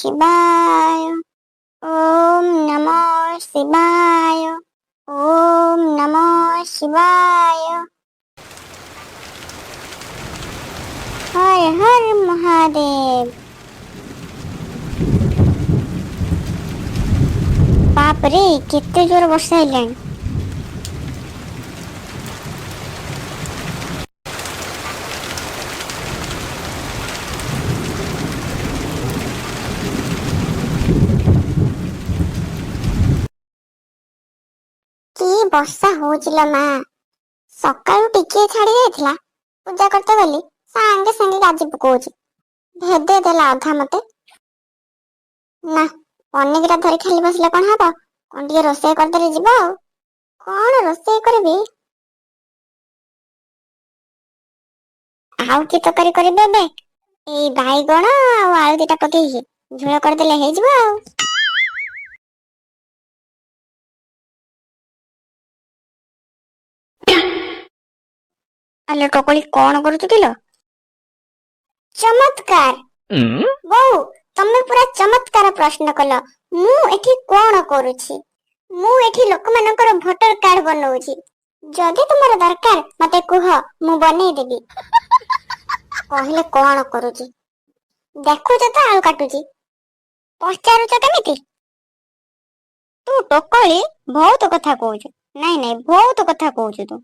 शिवाय। ओम नमो शिवाय। ओम नमो शिवाय। हर हर महादेव। बाप रे केते जोर वर्षा हेलानी। कि वर्षा होउचिला मा। सकाळु टिके छाड़ी जायथिला, पूजा करते गली सांगे सांगे गाजी पकोउची। भेदे देला अधा मते। ना पन्नीगिरा धरी खाली बसले कोन हबो, कोन टिके रोषेई करदेले जिबो। कोन रोषेई करबी? आउ की तकारी करबे बे? एई बाईगण आ आलू दिटा पकेइकी झोଳ करदेले हे जिबो आ। अले टोकली कोन करूछु किलो? चमत्कार। बहु तमे पूरा चमत्कार प्रश्न कल। मु एठी कोन करूछि? मु एठी लोकमानकर भोटर कार्ड बनौछि। जदि तुमर दरकार मते कुह, मु बनै देबी। कहले कोन करूछि? देखुछ त आलू काटुछि। पचारुछ केमिति? तू टोकली बहुत कथा कहूछु। नहीं नहीं बहुत कथा कहूछु तू।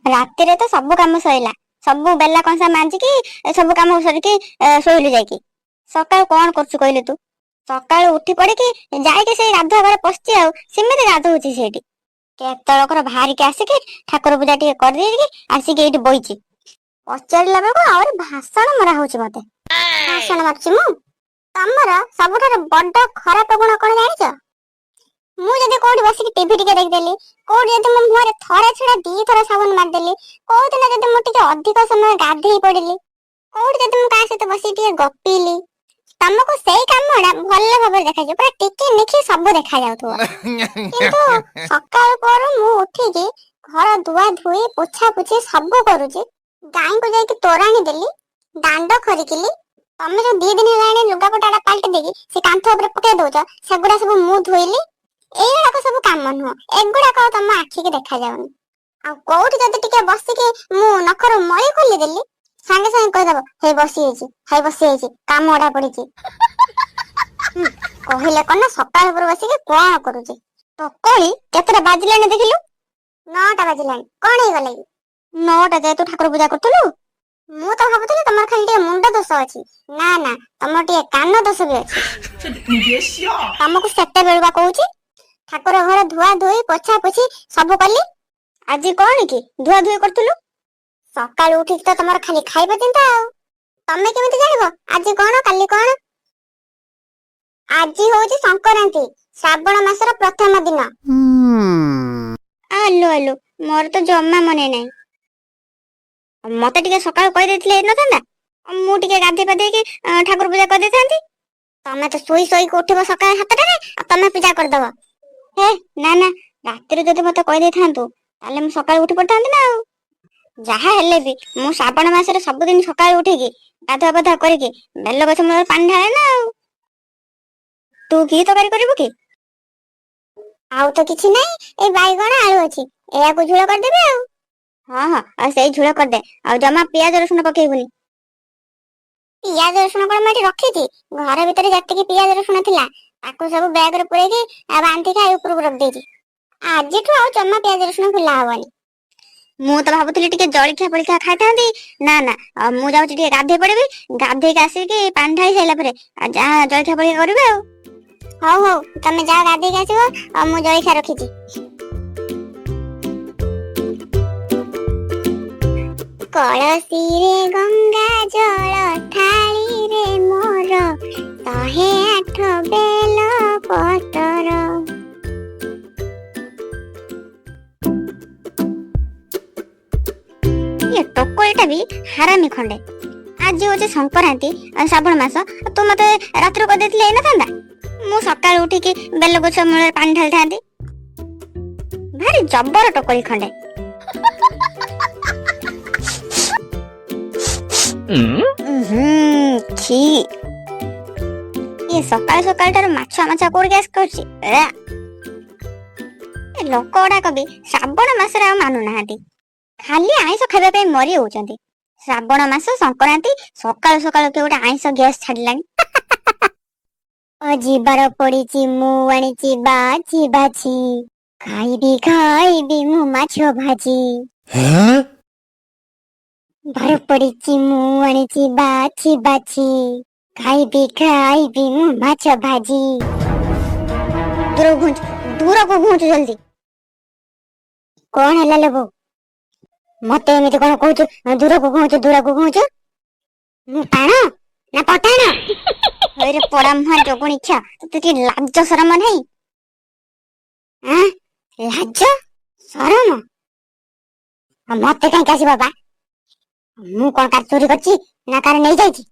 राति रे तो सब काम सइला, सब बेला कंसा मांजी की सब काम सरिकी सोइलु जाईकी। सकाळ कोन करछु कहले तू? सकाळ उठी पड़ी की जाईके से गाधुआ घर पछी आ सिमिति गाधौछि सेठी। केतळकर भारी के आसी की ठाकुर पूजा टिके कर देई की आसी के एठी बइछि। पचारिला बेको और भाषण मरा होछि मते। भाषण मारछि मु? तमर सबठार बड्ड खराब गुण कोन जानिछ? मु जदि कोठी बसिकी टीवी टिके देख देली, कोठी जदि मो मुहरे थरे छडा दी थरा साबुन मार देली, कोउ दिन जदि मु टिके अधिक समय गाधेई पड़िली, कोठी जदि मु का सहित बसी टिके गपिली, तमको सेई कामडा भल्ल भाबरे देखा जाय, पूरा टिके निखि सब देखा जाउथो। किंतु सकाळ पर मु उठी की घर धुआ धुई पोछा पोछी सब करूची, गाई को जाई की तोराणी देली, दांड खरिकिली। तमे जो 2 दिन हेलाणी लुगा पटाडा पाल्टी देगी से कांथ ऊपर पके दोछ, सेगुडा सब मु धोइली। एगुडा सब काम नुह, एगुडा को तम आखि के देखा जाउनी। आ कोठी जदि टिके बसिकी मु नखर मळी खोली देली, सांगे सांगे कह दबो हे बसी हेची काम ओडा पड़ीची। कहिले कना सकाळ पर बसिकी कोन करूची? टोकली केतरा बाजिलानी देखिलु? 9टा बाजिलानी। कोन हे गले? 9टा जाय तू ठाकुर पूजा करथुलु? मु तो भाबुतली तमर खाली टिके मुंड दोष अछि। ना ना तमर टिके कान दोष भी अछि। तमको सेते बेलबा कहूची ठाकुर घर धुआ धुई पोछा पोछी सब कली। आज कोन की धुआ धुई करथुलु? सकाळ उठी तो तमर खाली खाइबा चिंता आ। तमे केमिति जानिबो आज कोन काली कोन? आज होची संक्रांति, श्रावण मासर प्रथम दिन। आलो आलो मोर तो जम्मा मने नै। मते टिके सकाळ कहि देथिले न थांदा, मु टिके गाधे पादे की ठाकुर पूजा कर देथांती। तमे तो सोई सोई को उठिबो सकाळ 7टा रे, तमे पूजा कर दबो। हे ना ना रात्रि जदि मते कहि देथांतु ताले मु सकाळ उठी पड़तांती ना। जहा हेले भी मु श्रावण मासरे सब दिन सकाळ उठिकी गाधुआ पाधुआ करिकी बेल गछ मूल पानी ढाळे ना। तू की तकारी करिबु की? आउ तो किछि नै, ए बाईगण आलू अछि, एया को झोळ कर देबे आ। हां हां आ सेई झोळ कर दे, आ जमा पियाज रसुन पकेइबुनी। पियाज रसुन कोन माटी रखिछि, घर भीतर जत्तिकी पियाज रसुन थिला ताको सब बैग रे पुरेकी आ बांधी खाइ ऊपर रख देछि। आजिठु आ जम्मा पियाज रसुन खुला हवनी। मु तो भाबुतली टिके जळखिया पळखिया खाइथांती। ना ना मु जाउछि टिके गाधे पड़िबी, गाधे के आसीकी पानी ढाई साइला परे आ जा जळखिया पळखिया करिबे आ। हौ हौ तमे जा गाधे के आसीबो आ मु जळखिया रखिछि। कळसी रे गंगा जल थाली रे मोर 108 बेल पतर। ये टोकलटा भी हारामी खंडे। आज होचे संक्रांति श्रावण मास, तू मते रात्र को देथिले न थांदा। मु सकाळ उठी की बेल गछ मूल पानी ढाल थांदी। भारी जबर टोकली खंडे। छी ସକାଳ ସକାଳଟାରୁ ମାଛ କୋଉଠି ଗ୍ୟାସ୍ କରୁଛି। ଲୋକ ଗୁଡାକ ବି ଶ୍ରାବଣ ମାସରେ ଆଉ ମାନୁନାହାନ୍ତି, ଖାଲି ଆଇଁଷ ଖାଇବା ପାଇଁ ମରି ହଉଛନ୍ତି। ଶ୍ରାବଣ ମାସ ସଂକ୍ରାନ୍ତି ସକାଳୁ ସକାଳୁ କିଏ ଗୋଟେ ଆଇଁଷ ଗ୍ୟାସ୍ ଛାଡିଲାଣି। ଯିବାର ପଡିଛି ମୁଁ ଆଣିଛି ବାଛି ବାଛି, ଖାଇବି ମୁଁ ମାଛ ଭାଜି। ବାର ପଡିଛି ମୁଁ ଆଣିଛି ବାଛି ବାଛି, ଖାଇବି ମୁଁ ମାଛ ଭାଜି। ଦୂରକୁ ଘୁଞ୍ଚ ଜଲ୍ଦି। କଣ ହେଲା ଲୋ ବୋଉ? ମତେ ଏମିତି କଣ କହୁଛୁ? ଦୂରକୁ ଘୁଞ୍ଚ। ମୁଁ ଟାଣ ନା ପଟାଣ? ହଇରେ ପଡା ମୁହାଁ ଜଗୁଣି ଖିଆ, ତତେ ଟିକେ ଲାଜ ସରମ ନାହିଁ? ଲାଜ ସରମ ମତେ କାହିଁକି ଆସିବ ବା? ମୁଁ କଣ କାର ଚୋରି କରିଛି ନା କାର ନେଇଯାଇଛି?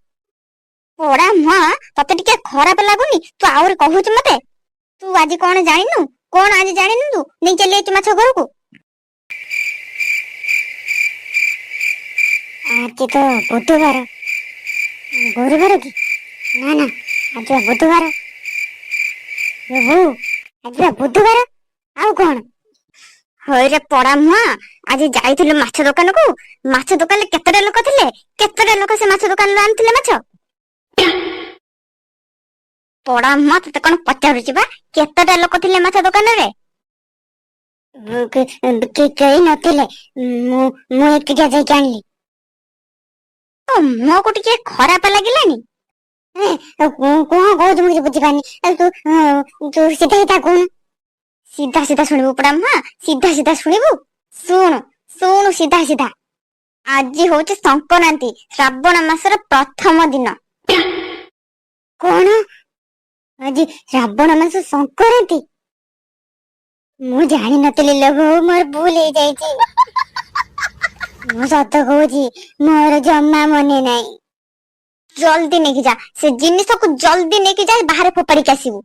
ପଡା ମୁହାଁ, ତତେ ଟିକେ ଖରାପ ଲାଗୁନି? ତୁ ଆହୁରି କହୁଛୁ ମତେ? ତୁ ଆଜି କଣ ଜାଣିନୁ? ଆଜି ଜାଣିନୁ ତୁ ନେଇ ଚାଲି ଯାଇଛୁ ମାଛ ଘରକୁ? ଆଜି ତ ବୁଧବାର, ଗୁରୁବାର କି? ନା ଆଜି ବା ବୁଧବାର। ଆଜି ବା ବୁଧବାର, ଆଉ କଣ? ହଇରେ ପଡା ମୁହାଁ, ଆଜି ଯାଇଥିଲୁ ମାଛ ଦୋକାନକୁ। ମାଛ ଦୋକାନରେ କେତେଟା ଲୋକ ଥିଲେ? କେତେଟା ଲୋକ ସେ ମାଛ ଦୋକାନରୁ ଆଣିଥିଲେ ମାଛ? ପଡା ମୁହାଁ, ତତେ କଣ ପଚାରୁଛି ବା? କେତେଟା ଲୋକ ଥିଲେ ମାଛ ଦୋକାନରେ? କେହି ନଥିଲେ, ମୁଁ ଏକୁଟିଆ ଯାଇକି ଆଣିଲି। ମୁହଁକୁ ଟିକେ ଖରାପ ଲାଗିଲାନି? କଣ କହୁଛୁ ମୁଁ କିଛି ବୁଝିପାରୁନି। ତୁ ସିଧା କହୁନୁ। ସିଧା ଶୁଣିବୁ ପଡା ମୁହାଁ, ସିଧା ଶୁଣିବୁ। ଶୁଣୁ ସିଧା। ଆଜି ହଉଛି ସଂକ୍ରାନ୍ତି, ଶ୍ରାବଣ ମାସର ପ୍ରଥମ ଦିନ। କଣ? ଆଜି ଶ୍ରାବଣ ମାସ ସଂକ୍ରାନ୍ତି? ମୁଁ ଜାଣିନଥିଲି ଲୋ ବୋଉ, ମୋର ଭୁଲ ହେଇଯାଇଛି। ମୁଁ ସତ କହୁଛି, ମୋର ଜମା ମନେ ନାହିଁ। ଜଲ୍ଦି ନେଇକି ଯା, ସେ ଜିନିଷକୁ ଜଲ୍ଦି ନେଇକି ଯା, ବାହାରେ ଫୋପାଡ଼ିକି ଆସିବୁ।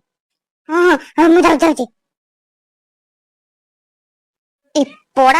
ହଁ ମୁଁ ଯାଉଛି।